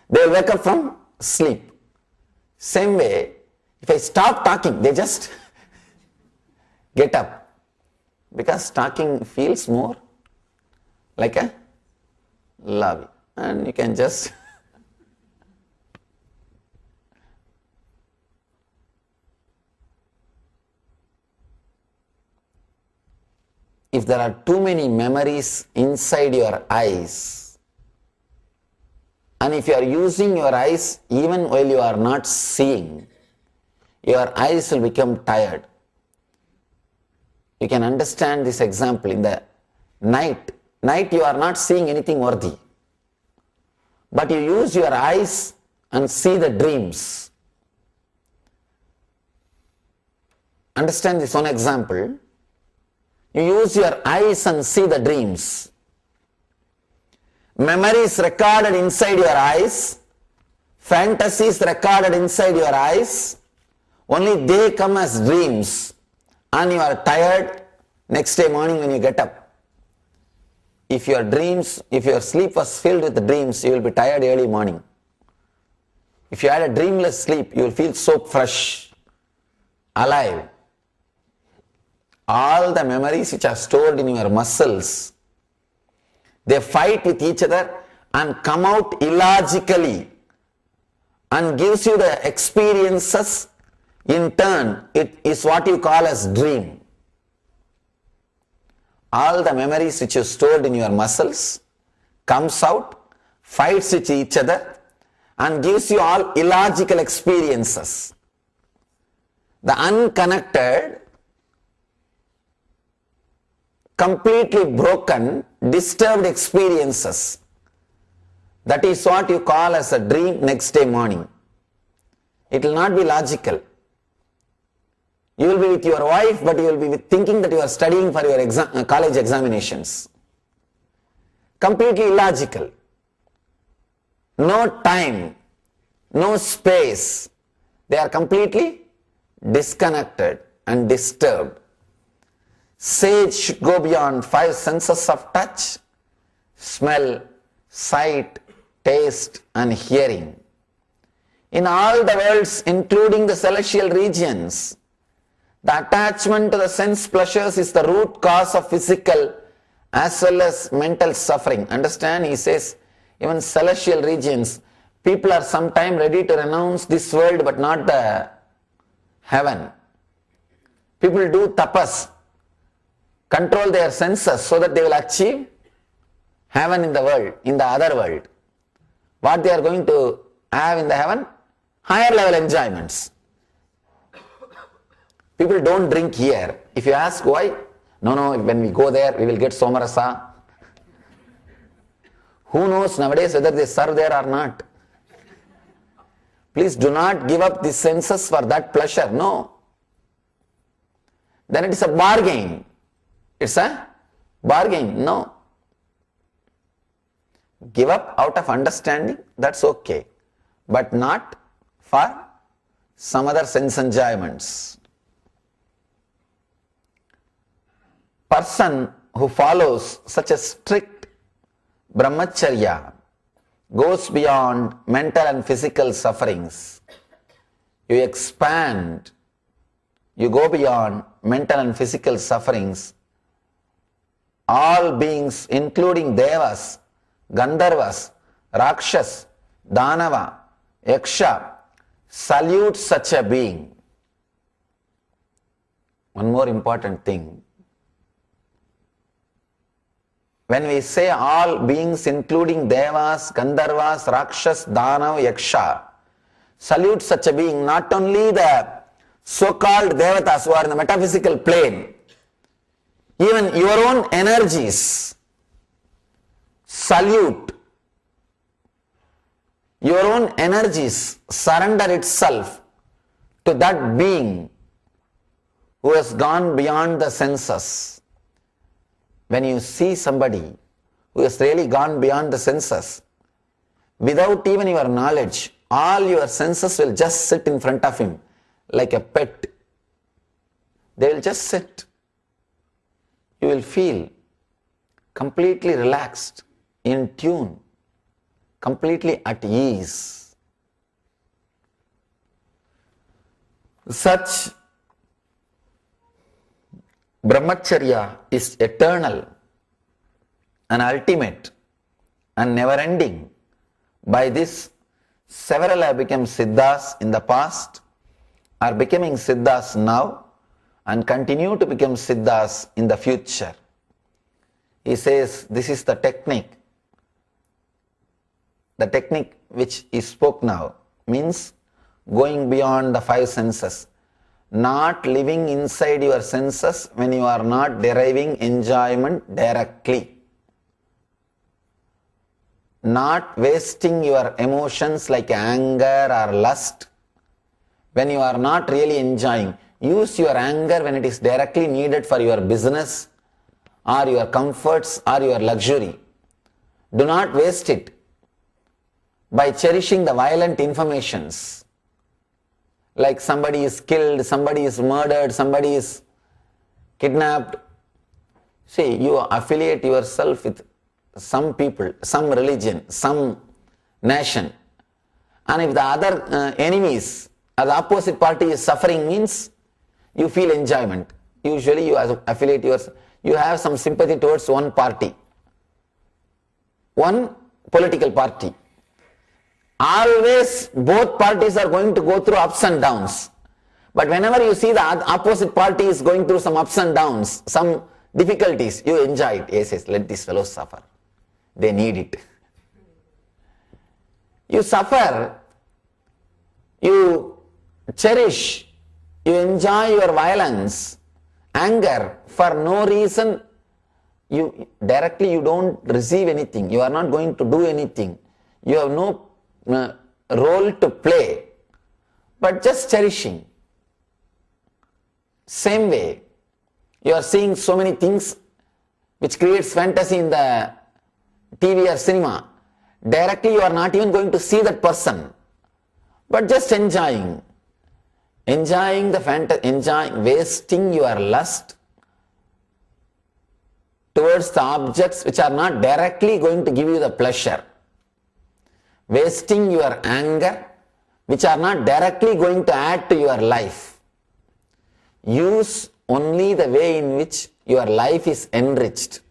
They will wake up from sleep. Same way, if I stop talking, they just get up. Because talking feels more like a love. And you can just if there are too many memories inside your eyes, and if you are using your eyes even while you are not seeing, your eyes will become tired. You can understand this example in the night. Night you are not seeing anything worthy. But you use your eyes and see the dreams. Understand this one example. You use your eyes and see the dreams. Memories recorded inside your eyes, fantasies recorded inside your eyes, only they come as dreams, and you are tired next day morning when you get up. If your sleep was filled with dreams, you will be tired early morning. If you had a dreamless sleep, you will feel so fresh, alive. All the memories which are stored in your muscles, they fight with each other and come out illogically and gives you the experiences. In turn, it is what you call as dream. All the memories which you stored in your muscles comes out, fights with each other and gives you all illogical experiences. The unconnected, completely broken, disturbed experiences. That is what you call as a dream next day morning. It will not be logical. You will be with your wife, but you will be thinking that you are studying for your college examinations. Completely illogical. No time, no space. They are completely disconnected and disturbed. Sage should go beyond 5 senses of touch, smell, sight, taste and hearing. In all the worlds, including the celestial regions, the attachment to the sense pleasures is the root cause of physical as well as mental suffering. Understand? He says, even celestial regions, people are sometimes ready to renounce this world but not the heaven. People do tapas, control their senses so that they will achieve heaven in the world, in the other world. What they are going to have in the heaven? Higher level enjoyments. People don't drink here. If you ask why, no, when we go there, we will get somarasa. Who knows nowadays whether they serve there or not? Please do not give up the senses for that pleasure. No. Then it is a bargain. It's a bargain. No. Give up out of understanding, that's okay. But not for some other sense enjoyments. Person who follows such a strict brahmacharya goes beyond mental and physical sufferings. You expand, you go beyond mental and physical sufferings. All beings, including devas, Gandharvas, Rakshas, Danava, Yaksha, salute such a being. One more important thing. When we say all beings, including Devas, Gandharvas, Rakshas, Danav, Yaksha, salute such a being, not only the so-called Devatas who are in the metaphysical plane, even your own energies salute. Your own energies surrender itself to that being who has gone beyond the senses. When you see somebody who has really gone beyond the senses, without even your knowledge, all your senses will just sit in front of him like a pet. They will just sit. You will feel completely relaxed, in tune. completely at ease. Such brahmacharya is eternal and ultimate and never ending. By this, several have become siddhas in the past, are becoming siddhas now, and continue to become siddhas in the future. He says this is the technique. The technique which he spoke now means going beyond the five senses, not living inside your senses when you are not deriving enjoyment directly, not wasting your emotions like anger or lust when you are not really enjoying. Use your anger when it is directly needed for your business or your comforts or your luxury. Do not waste it by cherishing the violent informations, like somebody is killed, somebody is murdered, somebody is kidnapped. See, you affiliate yourself with some people, some religion, some nation, and if the other enemies or the opposite party is suffering, means you feel enjoyment. Usually you affiliate yourself, you have some sympathy towards one party, one political party. Always both parties are going to go through ups and downs. But whenever you see the opposite party is going through some ups and downs, some difficulties, you enjoy it. Yes, let these fellows suffer. They need it. You suffer, you cherish, you enjoy your violence, anger for no reason. You don't receive anything. You are not going to do anything. You have no role to play, but just cherishing. Same way, you are seeing so many things which creates fantasy in the TV or cinema. Directly you are not even going to see that person, but just enjoying the fantasy, wasting your lust towards the objects which are not directly going to give you the pleasure. Wasting your anger, which are not directly going to add to your life. Use only the way in which your life is enriched.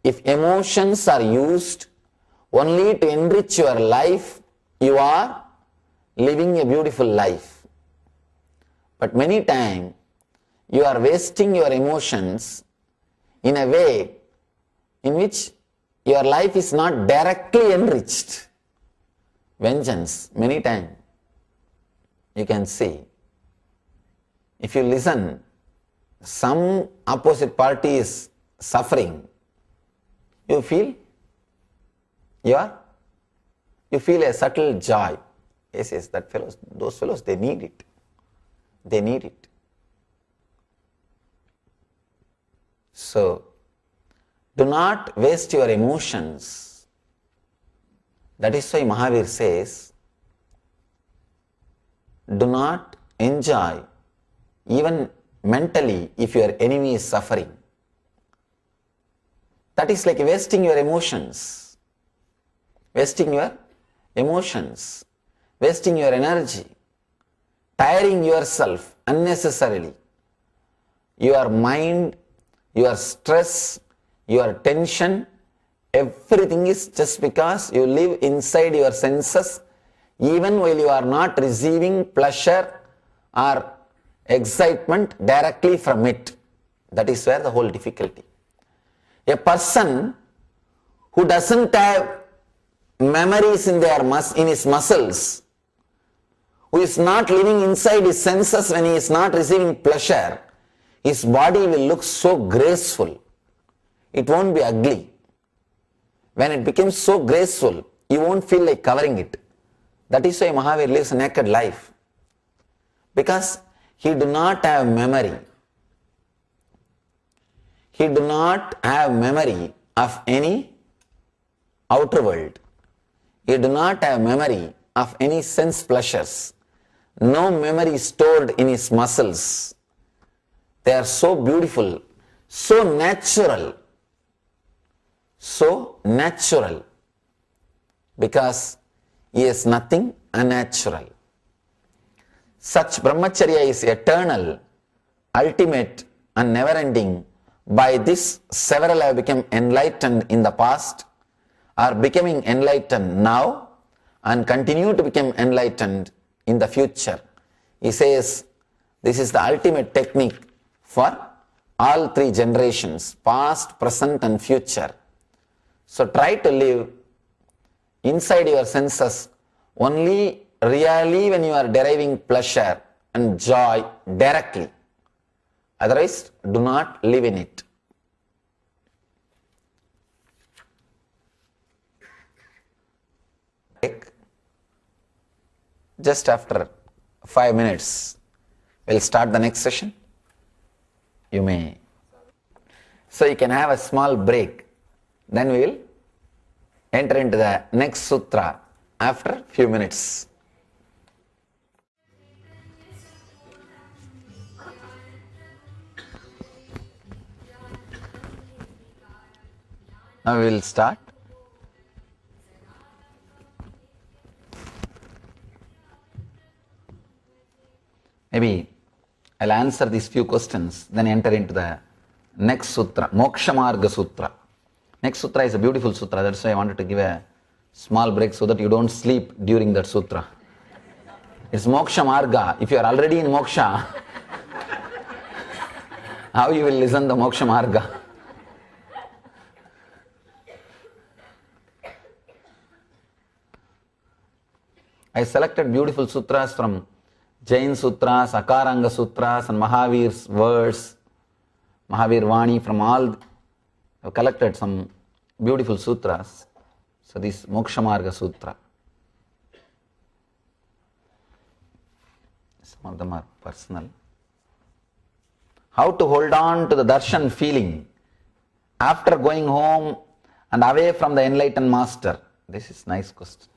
If emotions are used only to enrich your life, you are living a beautiful life. But many times, you are wasting your emotions in a way in which your life is not directly enriched. Vengeance, many times you can see, if you listen, some opposite party is suffering, you feel a subtle joy. Yes, those fellows, they need it. They need it. So, do not waste your emotions. That is why Mahavir says, do not enjoy even mentally if your enemy is suffering. That is like wasting your emotions, wasting your emotions, wasting your energy, tiring yourself unnecessarily. Your mind, your stress, your tension, everything is just because you live inside your senses, even while you are not receiving pleasure or excitement directly from it. That is where the whole difficulty. A person who doesn't have memories in his muscles, who is not living inside his senses when he is not receiving pleasure, his body will look so graceful. It won't be ugly. When it becomes so graceful, you won't feel like covering it. That is why Mahavir lives a naked life. Because he do not have memory. He do not have memory of any outer world. He do not have memory of any sense pleasures. No memory stored in his muscles. They are so beautiful, so natural. So natural. because he is nothing unnatural. Such brahmacharya is eternal, ultimate and never ending. By this several have become enlightened in the past, are becoming enlightened now and continue to become enlightened in the future. He says this is the ultimate technique for all three generations, past, present and future. So try to live inside your senses only really when you are deriving pleasure and joy directly. Otherwise, do not live in it. Just after 5 minutes, we'll start the next session. You may. So you can have a small break. Then we will enter into the next sutra after few minutes. Now we will start. Maybe I'll answer these few questions, then enter into the next sutra, Moksha Marga Sutra. Next sutra is a beautiful sutra, that's why I wanted to give a small break so that you don't sleep during that sutra. It's Moksha Marga. If you are already in Moksha, how you will listen to Moksha Marga? I selected beautiful sutras from Jain Sutras, Akaranga Sutras and Mahavir's words, Mahavir Vani, from all. I've collected some beautiful sutras. So this Moksha Marga Sutra. Some of them are personal. How to hold on to the darshan feeling after going home and away from the enlightened master? This is nice question.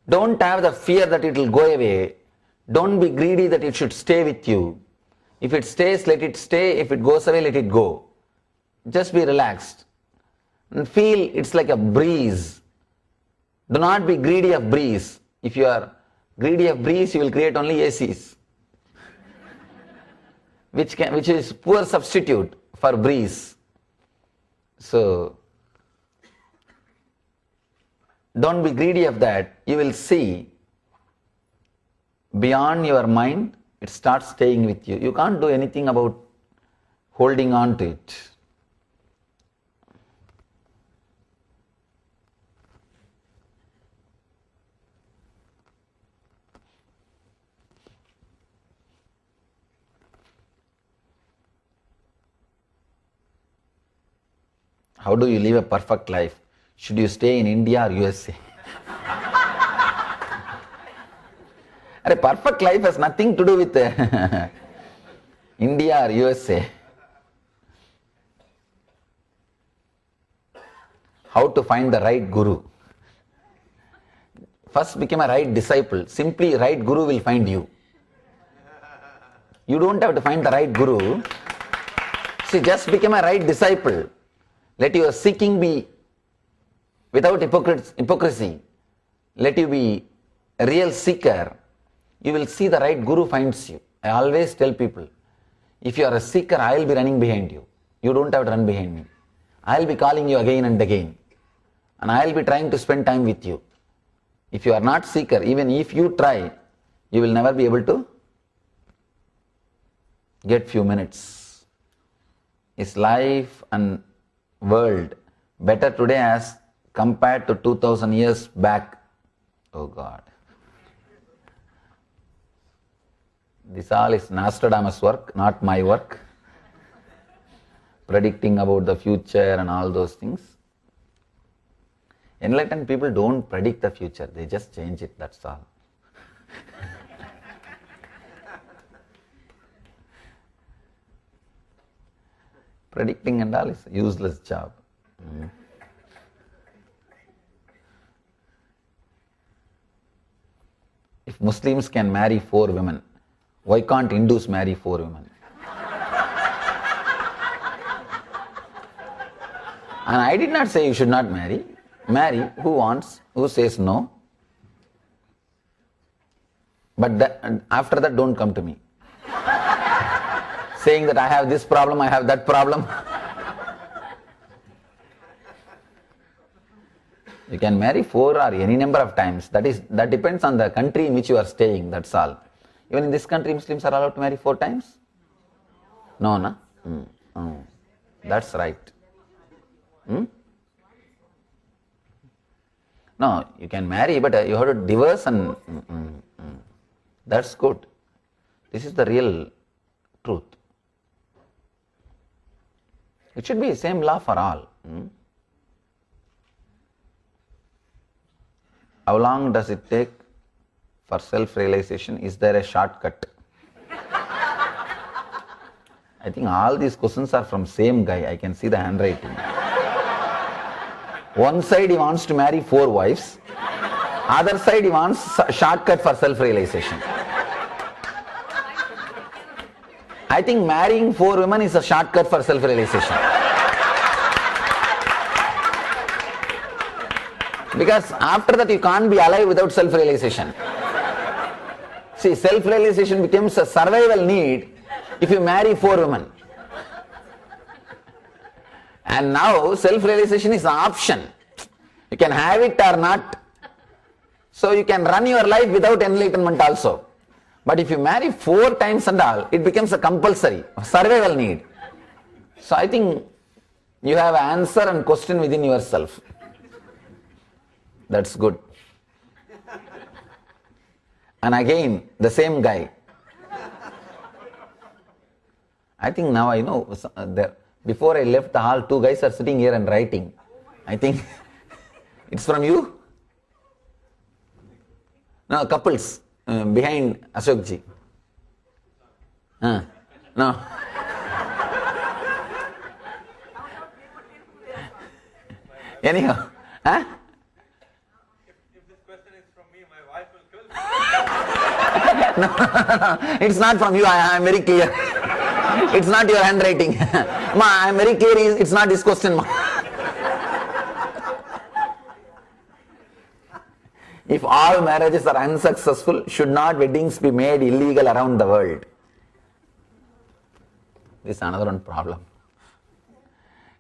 Don't have the fear that it will go away. Don't be greedy that it should stay with you. If it stays, let it stay. If it goes away, let it go. Just be relaxed and feel it's like a breeze. Do not be greedy of breeze. If you are greedy of breeze, you will create only ACs, which is poor substitute for breeze. So don't be greedy of that. You will see beyond your mind, it starts staying with you. You can't do anything about holding on to it. How do you live a perfect life? Should you stay in India or USA? A perfect life has nothing to do with India or USA. How to find the right guru? First become a right disciple. Simply right guru will find you. You don't have to find the right guru. See, just become a right disciple. Let your seeking be without hypocrisy. Let you be a real seeker. You will see the right guru finds you. I always tell people, if you are a seeker, I will be running behind you. You don't have to run behind me. I will be calling you again and again. And I will be trying to spend time with you. If you are not seeker, even if you try, you will never be able to get few minutes. Is life and world better today as compared to 2000 years back? Oh God. This all is Nostradamus' work, not my work. Predicting about the future and all those things. Enlightened people don't predict the future, they just change it, that's all. Predicting and all is a useless job. If Muslims can marry 4 women, why can't Hindus marry 4 women? And I did not say you should not marry. marry who wants, who says no. But after that, don't come to me. Saying that I have this problem, I have that problem. You can marry 4 or any number of times. That depends on the country in which you are staying, that's all. Even in this country, Muslims are allowed to marry 4 times? No, no? Oh, that's right. No, you can marry, but you have to divorce and... That's good. This is the real truth. It should be the same law for all. How long does it take for self-realization? Is there a shortcut? I think all these questions are from same guy. I can see the handwriting. One side he wants to marry 4 wives. Other side he wants a shortcut for self-realization. I think marrying 4 women is a shortcut for self-realization. Because after that you can't be alive without self-realization. See, self-realization becomes a survival need if you marry 4 women. And now self-realization is an option. You can have it or not. So you can run your life without enlightenment also. But if you marry 4 times and all, it becomes a compulsory, survival need. So I think you have an answer and question within yourself. That's good. And again, the same guy. I think now I know. Before I left the hall, 2 guys are sitting here and writing. I think it's from you? No, couples behind Ashokji. No. Anyhow. Huh? If this question is from me, my wife will kill me. No, it's not from you. I am very clear. It's not your handwriting. I am very clear. It's not this question. If all marriages are unsuccessful, should not weddings be made illegal around the world? This is another one problem.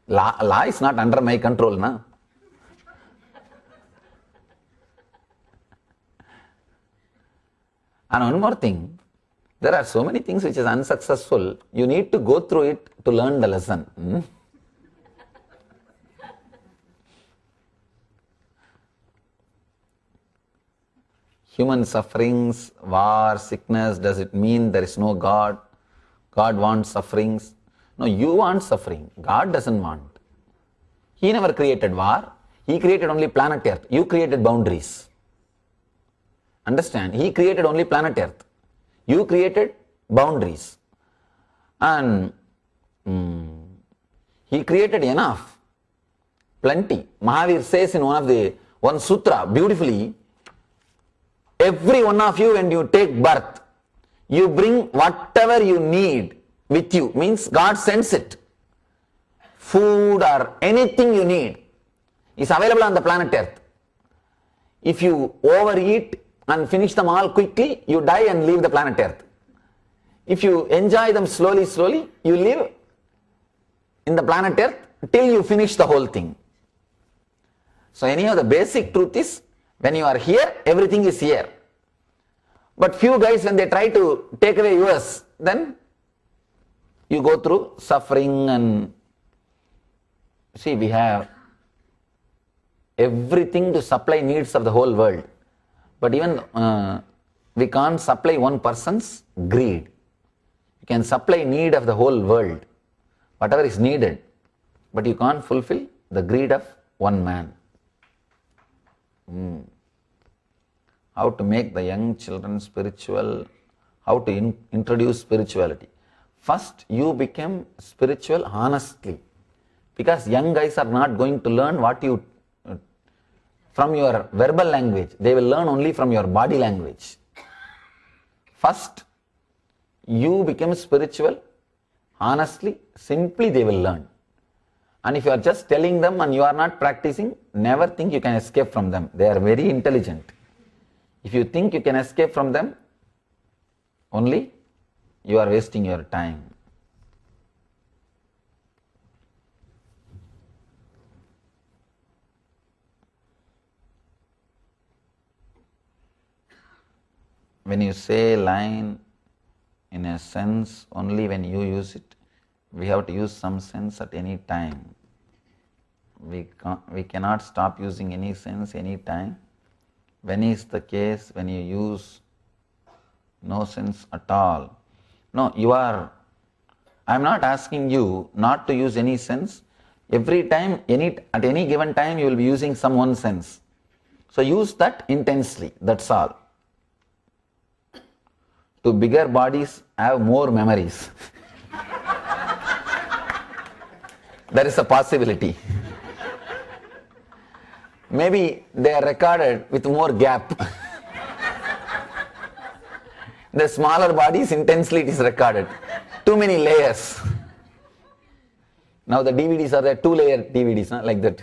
Law is not under my control, na? And one more thing, there are so many things which is unsuccessful, you need to go through it to learn the lesson. Human sufferings, war, sickness, does it mean there is no God? God wants sufferings. No, you want suffering. God doesn't want. He never created war. He created only planet Earth. You created boundaries. Understand? He created only planet Earth. You created boundaries. And he created enough. Plenty. Mahavir says in one sutra beautifully, every one of you, when you take birth, you bring whatever you need with you. Means God sends it. Food or anything you need is available on the planet Earth. If you overeat and finish them all quickly, you die and leave the planet Earth. If you enjoy them slowly, you live in the planet Earth till you finish the whole thing. So anyhow, the basic truth is, when you are here, everything is here. But few guys, when they try to take away yours, then you go through suffering. And see, we have everything to supply needs of the whole world. But even we can't supply one person's greed. You can supply need of the whole world, whatever is needed, but you can't fulfill the greed of one man. How to make the young children spiritual, how to introduce spirituality. First, you become spiritual honestly, because young guys are not going to learn from your verbal language. They will learn only from your body language. First, you become spiritual honestly, simply they will learn. And if you are just telling them and you are not practicing, never think you can escape from them. They are very intelligent. If you think you can escape from them, only you are wasting your time. When you say line in a sense, only when you use it, we have to use some sense at any time. We cannot stop using any sense any time. When is the case when you use no sense at all? No, I am not asking you not to use any sense. Every time, at any given time, you will be using some one sense. So use that intensely, that's all. To bigger bodies have more memories. There is a possibility. Maybe they are recorded with more gap. The smaller bodies, intensely it is recorded. Too many layers. Now the DVDs are there, 2-layer DVDs, like that.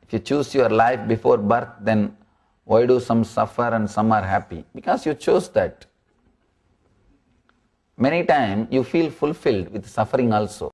If you choose your life before birth, then why do some suffer and some are happy? Because you chose that. Many times you feel fulfilled with suffering also.